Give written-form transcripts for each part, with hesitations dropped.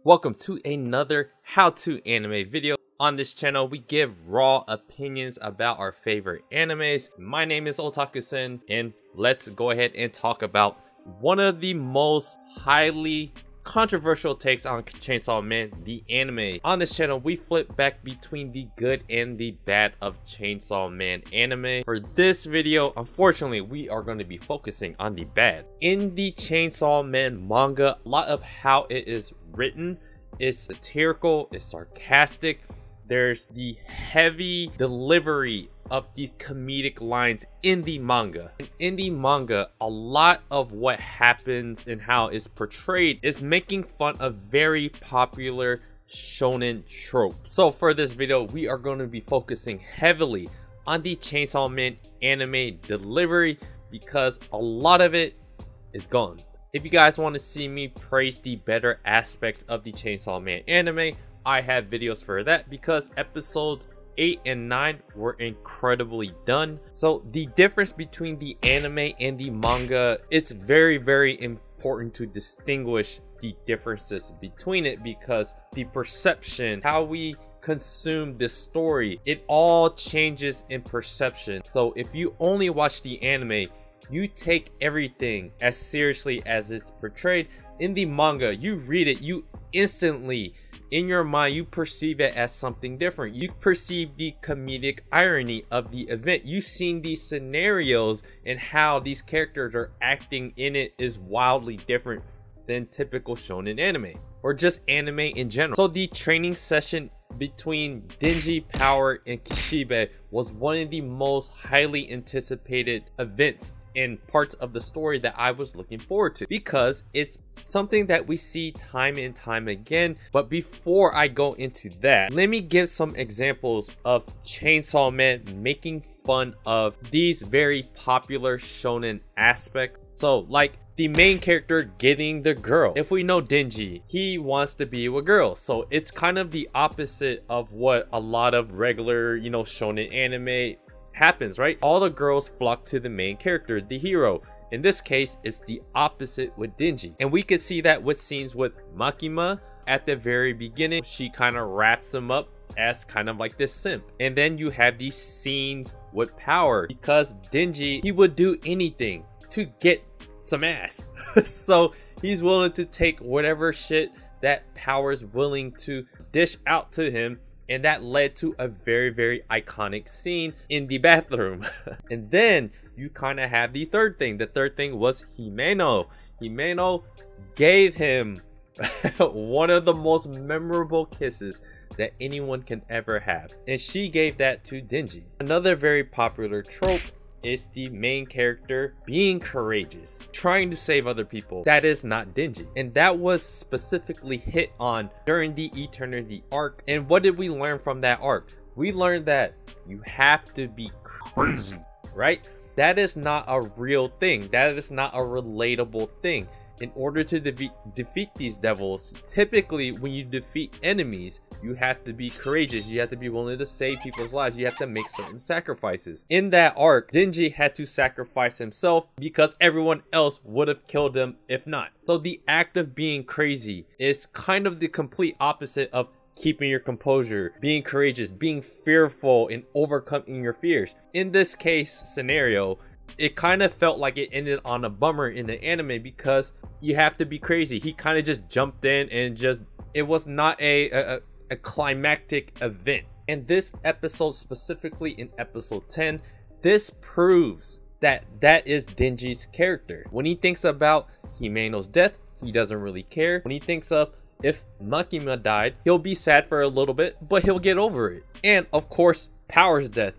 Welcome to another how-to anime video. On this channel, we give raw opinions about our favorite animes. My name is Otaku-sen, and let's go ahead and talk about one of the most highly controversial takes on Chainsaw Man, the anime. On this channel, we flip back between the good and the bad of Chainsaw Man anime. For this video, unfortunately, we are going to be focusing on the bad. In the Chainsaw Man manga, a lot of how it is written is satirical, it's sarcastic. There's the heavy delivery of these comedic lines in the manga. And in the manga, a lot of what happens and how it's portrayed is making fun of very popular shonen trope. So for this video, we are going to be focusing heavily on the Chainsaw Man anime delivery because a lot of it is gone. If you guys want to see me praise the better aspects of the Chainsaw Man anime, I have videos for that because episodes 8 and 9 were incredibly done. So the difference between the anime and the manga, it's very important to distinguish the differences between it because the perception, how we consume this story, it all changes in perception. So if you only watch the anime, you take everything as seriously as it's portrayed. In the manga, you read it, you instantly in your mind you perceive it as something different. You perceive the comedic irony of the event. You've seen these scenarios and how these characters are acting in it is wildly different than typical shonen anime or just anime in general. So the training session between Denji, Power, and Kishibe was one of the most highly anticipated events and parts of the story that I was looking forward to because it's something that we see time and time again. But before I go into that, let me give some examples of Chainsaw Man making fun of these very popular shonen aspects. So like the main character getting the girl. If we know Denji, he wants to be with a girl. So it's kind of the opposite of what a lot of regular, shonen anime happens, right? All the girls flock to the main character, the hero. In this case, it's the opposite with Denji. And we could see that with scenes with Makima at the very beginning. She kind of wraps him up as kind of like this simp. And then you have these scenes with Power because Denji, he would do anything to get some ass. So he's willing to take whatever shit that Power's willing to dish out to him. And that led to a very iconic scene in the bathroom. And then you kind of have the third thing. The third thing was Himeno. Himeno gave him one of the most memorable kisses that anyone can ever have. And she gave that to Denji. Another very popular trope is the main character being courageous, trying to save other people. That is not Denji. And that was specifically hit on during the Eternity arc. And what did we learn from that arc? We learned that you have to be crazy, right? That is not a real thing. That is not a relatable thing. In order to defeat these devils, typically when you defeat enemies, you have to be courageous. You have to be willing to save people's lives. You have to make certain sacrifices. In that arc, Denji had to sacrifice himself because everyone else would have killed him if not. So the act of being crazy is kind of the complete opposite of keeping your composure, being courageous, being fearful, and overcoming your fears. In this case scenario, it kind of felt like it ended on a bummer in the anime because you have to be crazy. He kind of just jumped in and it was not a climactic event. And this episode, specifically in episode 10, this proves that that is Denji's character. When he thinks about Himeno's death, he doesn't really care. When he thinks of if Makima died, he'll be sad for a little bit, but he'll get over it. And of course, Power's death.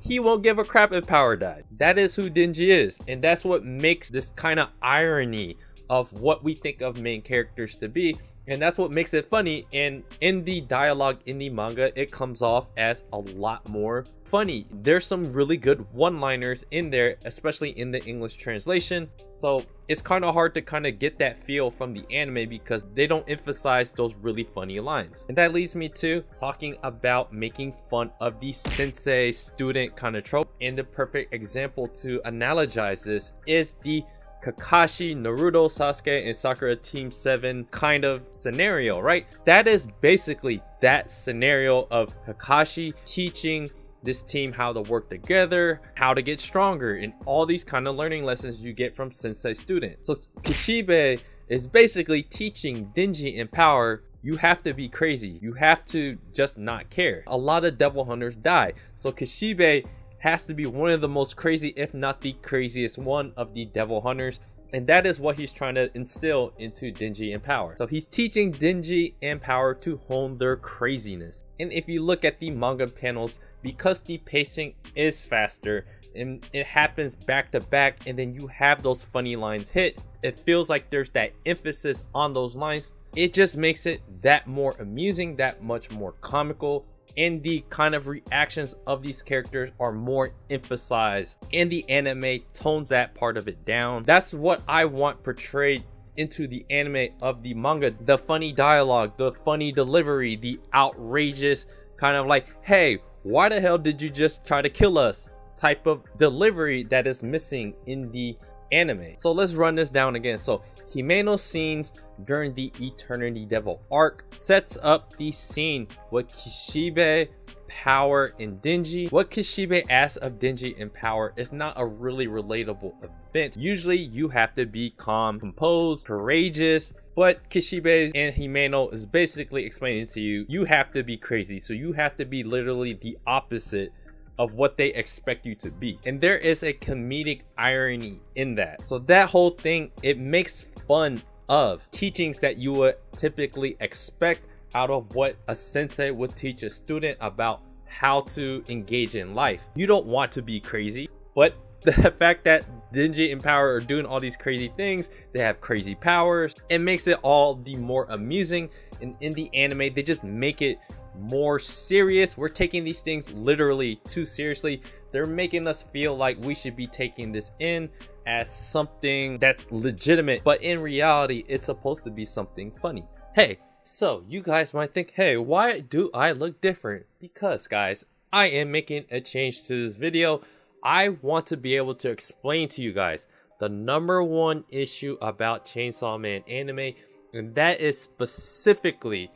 He won't give a crap if Power died. That is who Denji is. And that's what makes this kind of irony of what we think of main characters to be. And that's what makes it funny. And in the dialogue in the manga, it comes off as a lot more funny. There's some really good one-liners in there, especially in the English translation. So it's kind of hard to kind of get that feel from the anime because they don't emphasize those really funny lines. And that leads me to talking about making fun of the sensei student kind of trope. And the perfect example to analogize this is the Kakashi, Naruto, Sasuke, and Sakura Team 7 kind of scenario, right? That is basically that scenario of Kakashi teaching this team how to work together, how to get stronger, and all these kind of learning lessons you get from sensei students. So Kishibe is basically teaching Denji and Power, you have to be crazy. You have to just not care. A lot of devil hunters die. So Kishibe has to be one of the most crazy, if not the craziest one of the devil hunters. And that is what he's trying to instill into Denji and Power. So he's teaching Denji and Power to hone their craziness. And if you look at the manga panels, because the pacing is faster and it happens back to back, and then you have those funny lines hit, it feels like there's that emphasis on those lines. It just makes it that more amusing, that much more comical, and the kind of reactions of these characters are more emphasized, and the anime tones that part of it down. That's what I want portrayed into the anime of the manga. The funny dialogue, the funny delivery, the outrageous kind of like, hey, why the hell did you just try to kill us type of delivery that is missing in the anime. So let's run this down again. So Himeno scenes during the Eternity Devil arc sets up the scene with Kishibe, Power, and Denji. What Kishibe asks of Denji and Power is not a really relatable event. Usually you have to be calm, composed, courageous, but Kishibe and Himeno is basically explaining to you, you have to be crazy. So you have to be literally the opposite of what they expect you to be. And there is a comedic irony in that. So that whole thing, it makes fun of teachings that you would typically expect out of what a sensei would teach a student about how to engage in life. You don't want to be crazy, but the fact that Denji and Power are doing all these crazy things, they have crazy powers, it makes it all the more amusing. And in the anime, they just make it more serious. We're taking these things literally too seriously. They're making us feel like we should be taking this in as something that's legitimate, but in reality it's supposed to be something funny. Hey, so you guys might think, hey, why do I look different? Because guys, I am making a change to this video. I want to be able to explain to you guys the #1 issue about Chainsaw Man anime, and that is specifically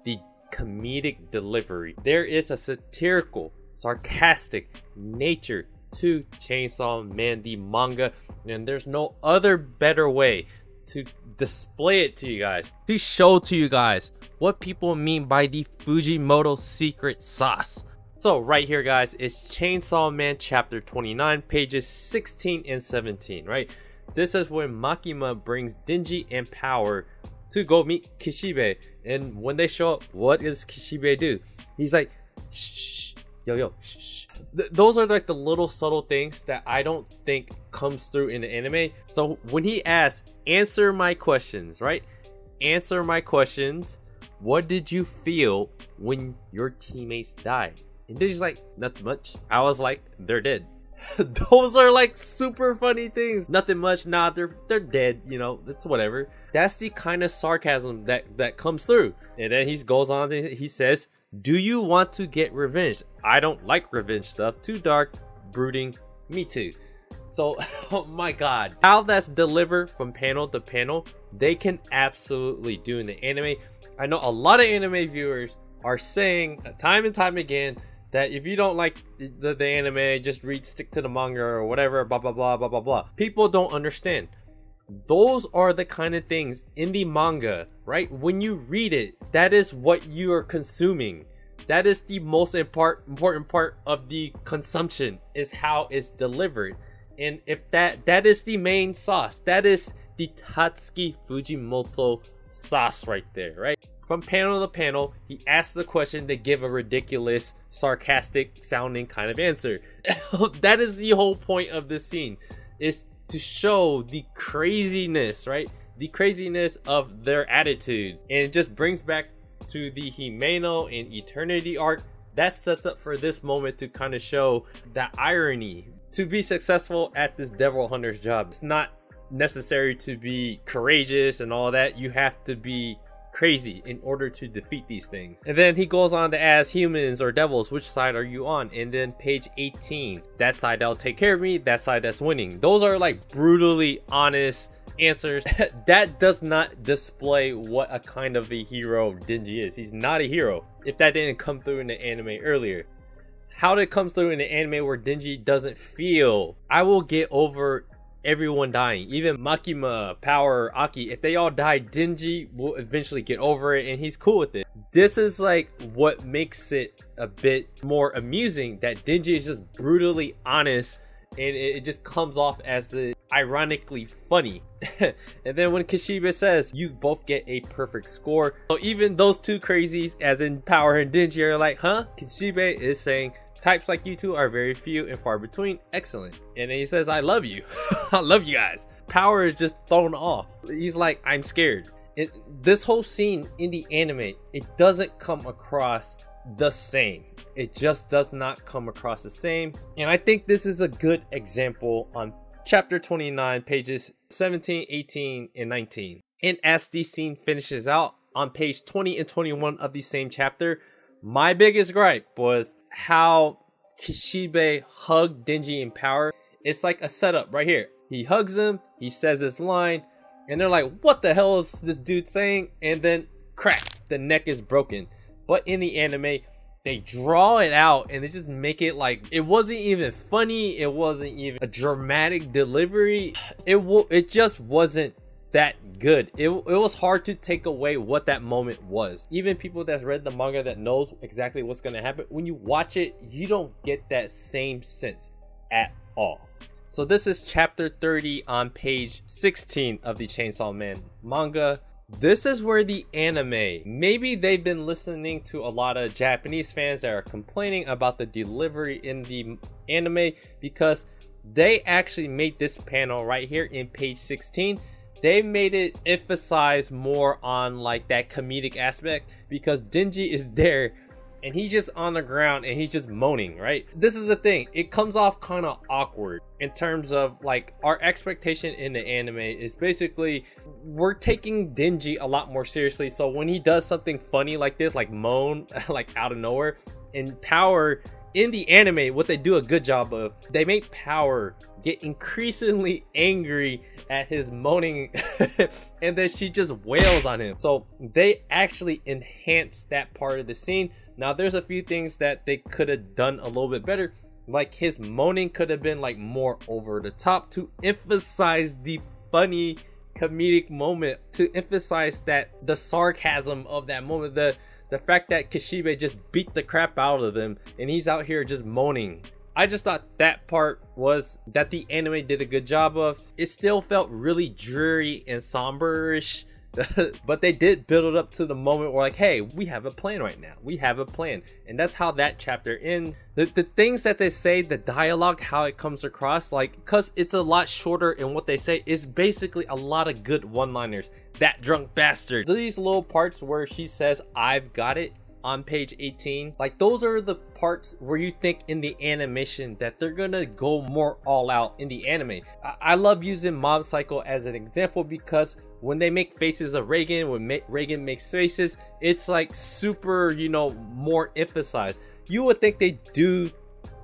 the comedic delivery. There is a satirical, sarcastic nature to Chainsaw Man the manga, and there's no other better way to display it to you guys, to show to you guys what people mean by the Fujimoto secret sauce. So right here guys is Chainsaw Man chapter 29, pages 16 and 17, right? This is when Makima brings Denji and Power to go meet Kishibe, and when they show up, what does Kishibe do? He's like, shh, yo, shh. Those are like the little subtle things that I don't think comes through in the anime. So when he asks, answer my questions, right? Answer my questions. What did you feel when your teammates died? And Denji's like, nothing much. I was like, they're dead. Those are like super funny things. Nothing much. Nah, they're dead. You know, it's whatever. That's the kind of sarcasm that comes through. And then he goes on and he says, do you want to get revenge? I don't like revenge stuff. Too dark, brooding. Me too. So, oh my god, how that's delivered from panel to panel, they can absolutely do in the anime. I know a lot of anime viewers are saying time and time again that if you don't like the anime, just stick to the manga or whatever, blah blah blah blah blah blah. People don't understand. Those are the kind of things in the manga, right? When you read it, that is what you are consuming. That is the most important part of the consumption, is how it's delivered. And if that is the main sauce, that is the Tatsuki Fujimoto sauce right there, right? From panel to panel, he asks the question to give a ridiculous, sarcastic sounding kind of answer. That is the whole point of this scene, is to show the craziness, right? The craziness of their attitude. And it just brings back to the Himeno and Eternity arc. That sets up for this moment to kind of show that irony. To be successful at this devil hunter's job, it's not necessary to be courageous and all that. You have to be crazy in order to defeat these things. And then he goes on to ask humans or devils, which side are you on? And then page 18, that side that'll take care of me, that side that's winning. Those are like brutally honest answers. That does not display what a kind of a hero Denji is. He's not a hero. If that didn't come through in the anime earlier, how it comes through in the anime where Denji doesn't feel, I will get over everyone dying, even Makima, Power, Aki. If they all die, Denji will eventually get over it and he's cool with it. This is like what makes it a bit more amusing, that Denji is just brutally honest and it just comes off as ironically funny. And then when Kishibe says you both get a perfect score, so even those two crazies as in Power and Denji are like, huh? Kishibe is saying types like you two are very few and far between. Excellent. And then he says, I love you. I love you guys. Power is just thrown off. He's like, I'm scared. This whole scene in the anime, it doesn't come across the same. It just does not come across the same. And I think this is a good example on chapter 29, pages 17, 18, and 19. And as the scene finishes out on page 20 and 21 of the same chapter, my biggest gripe was how Kishibe hugged Denji in Power. It's like a setup right here. He hugs him, he says his line, and they're like, what the hell is this dude saying? And then crack, the neck is broken. But in the anime, they draw it out and they just make it like it wasn't even funny. It wasn't even a dramatic delivery. It just wasn't that good. It was hard to take away what that moment was. Even people that's read the manga that knows exactly what's going to happen, when you watch it, you don't get that same sense at all. So this is chapter 30 on page 16 of the Chainsaw Man manga. This is where the anime, maybe they've been listening to a lot of Japanese fans that are complaining about the delivery in the anime, because they actually made this panel right here in page 16. They made it emphasize more on like that comedic aspect, because Denji is there and he's just on the ground and he's just moaning, right? This is the thing, it comes off kind of awkward in terms of like our expectation in the anime is basically we're taking Denji a lot more seriously. So when he does something funny like this, like moan like out of nowhere, in Power in the anime, what they do a good job of, they make Power get increasingly angry at his moaning and then she just wails on him. So they actually enhance that part of the scene. Now there's a few things that they could have done a little bit better, like his moaning could have been like more over the top to emphasize the funny comedic moment, to emphasize that the sarcasm of that moment, the fact that Kishibe just beat the crap out of them and he's out here just moaning. I just thought that part was that the anime did a good job of. It still felt really dreary and somber-ish, but they did build it up to the moment where like, hey, we have a plan right now. We have a plan. And that's how that chapter ends. The things that they say, the dialogue, how it comes across, like, because it's a lot shorter in what they say, is basically a lot of good one-liners. That drunk bastard. These little parts where she says, I've got it, on page 18, like those are the parts where you think in the animation that they're gonna go more all out in the anime. I love using Mob Psycho as an example, because when they make faces of Reagan, when Reagan makes faces, it's like super, you know, more emphasized. You would think they do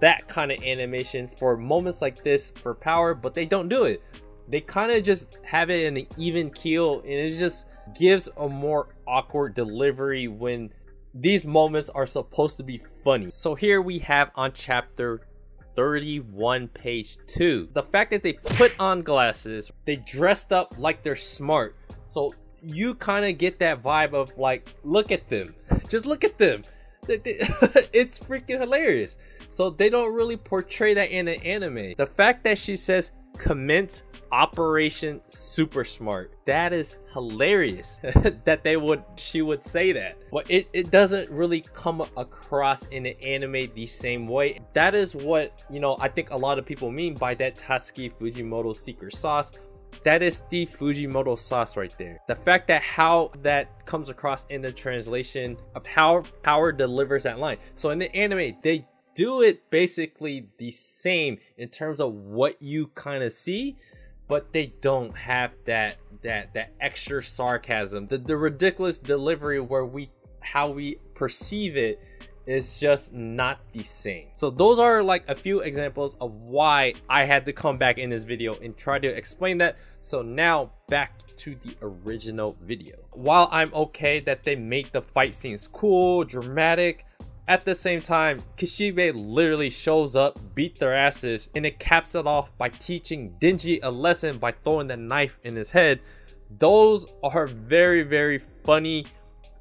that kind of animation for moments like this for Power, but they don't do it. They kind of just have it in an even keel, and it just gives a more awkward delivery when these moments are supposed to be funny. So here we have on chapter 31, page 2, the fact that they put on glasses, they dressed up like they're smart. So you kind of get that vibe of like, look at them, just look at them. It's freaking hilarious. So they don't really portray that in an anime. The fact that she says commence Operation Super Smart, that is hilarious. That she would say that, but it doesn't really come across in an anime the same way. That is what, you know, I think a lot of people mean by that Tatsuki Fujimoto secret sauce. That is the Fujimoto sauce right there. The fact that how that comes across in the translation of how Power delivers that line. So in the anime, they do it basically the same in terms of what you kind of see, but they don't have that extra sarcasm, the ridiculous delivery where how we perceive it is just not the same. So those are like a few examples of why I had to come back in this video and try to explain that. So now back to the original video. While I'm okay that they make the fight scenes cool, dramatic, at the same time, Kishibe literally shows up, beat their asses, and it caps it off by teaching Denji a lesson by throwing the knife in his head. Those are very, very funny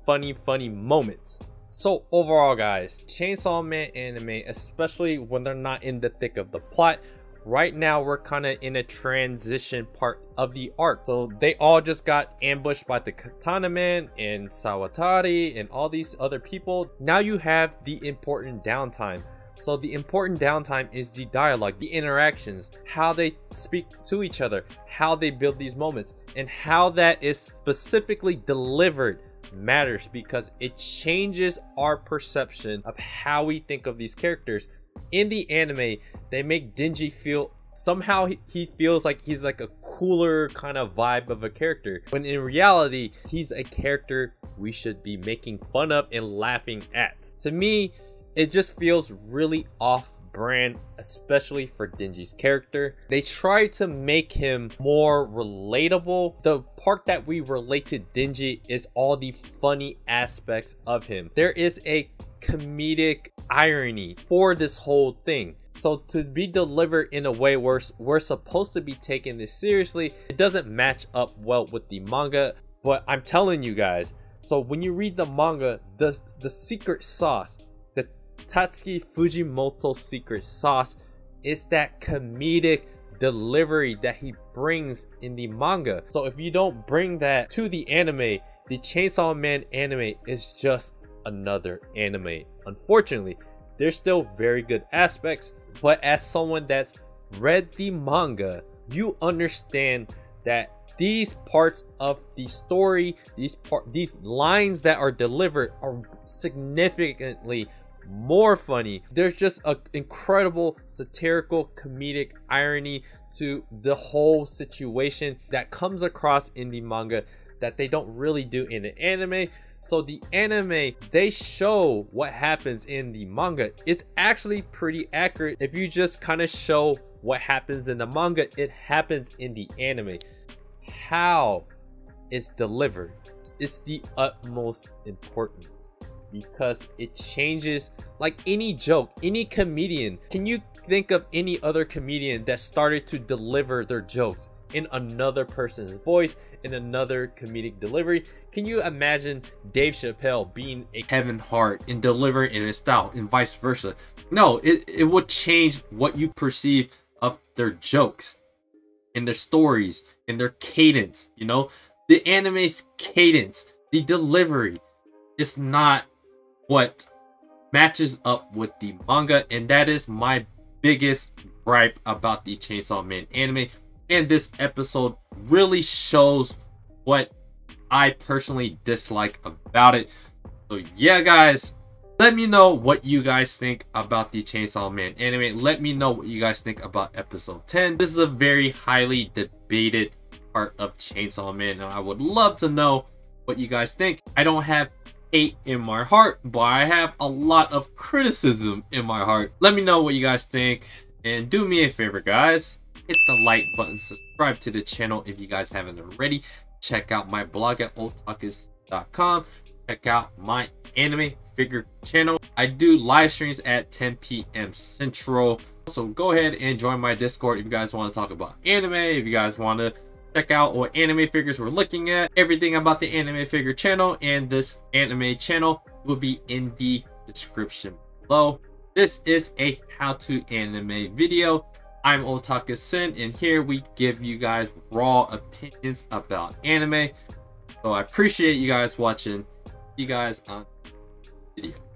moments. So overall, guys, Chainsaw Man anime, especially when they're not in the thick of the plot, right now we're kind of in a transition part of the arc. So they all just got ambushed by the Katana Man and Sawatari and all these other people. Now you have the important downtime. So the important downtime is the dialogue, the interactions, how they speak to each other, how they build these moments, and how that is specifically delivered matters, because it changes our perception of how we think of these characters. In the anime, they make Denji feel somehow he feels like he's like a cooler kind of vibe of a character, when in reality he's a character we should be making fun of and laughing at. To me, it just feels really off brand, especially for Denji's character. They try to make him more relatable. The part that we relate to Denji is all the funny aspects of him. There is a comedic irony for this whole thing. So to be delivered in a way where we're supposed to be taking this seriously, it doesn't match up well with the manga. But I'm telling you guys, so when you read the manga, the secret sauce, the Tatsuki Fujimoto secret sauce, is that comedic delivery that he brings in the manga. So if you don't bring that to the anime, the Chainsaw Man anime is just another anime. Unfortunately, there's still very good aspects, but as someone that's read the manga, you understand that these parts of the story, these lines that are delivered are significantly more funny. There's just an incredible satirical comedic irony to the whole situation that comes across in the manga that they don't really do in the anime. So the anime, they show what happens in the manga. It's actually pretty accurate. If you just kind of show what happens in the manga, it happens in the anime. How it's delivered is the utmost importance, because it changes. Like any joke, any comedian, can you think of any other comedian that started to deliver their jokes in another person's voice, in another comedic delivery? Can you imagine Dave Chappelle being a Kevin Hart and delivering in his style, and vice versa? No, it would change what you perceive of their jokes and their stories and their cadence. You know, the anime's cadence, the delivery is not what matches up with the manga, and that is my biggest gripe about the Chainsaw Man anime. And this episode really shows what I personally dislike about it. So yeah, guys, let me know what you guys think about the Chainsaw Man anime. Let me know what you guys think about episode 10. This is a very highly debated part of Chainsaw Man, and I would love to know what you guys think. I don't have hate in my heart, but I have a lot of criticism in my heart. Let me know what you guys think, and do me a favor, guys. Hit the like button, subscribe to the channel if you guys haven't already. Check out my blog at otakus.com. Check out my anime figure channel. I do live streams at 10 p.m. Central. So go ahead and join my Discord if you guys want to talk about anime, if you guys want to check out what anime figures we're looking at. Everything about the anime figure channel and this anime channel will be in the description below. This is a how-to anime video. I'm Otaku-san, and here we give you guys raw opinions about anime. So I appreciate you guys watching. See you guys on the video.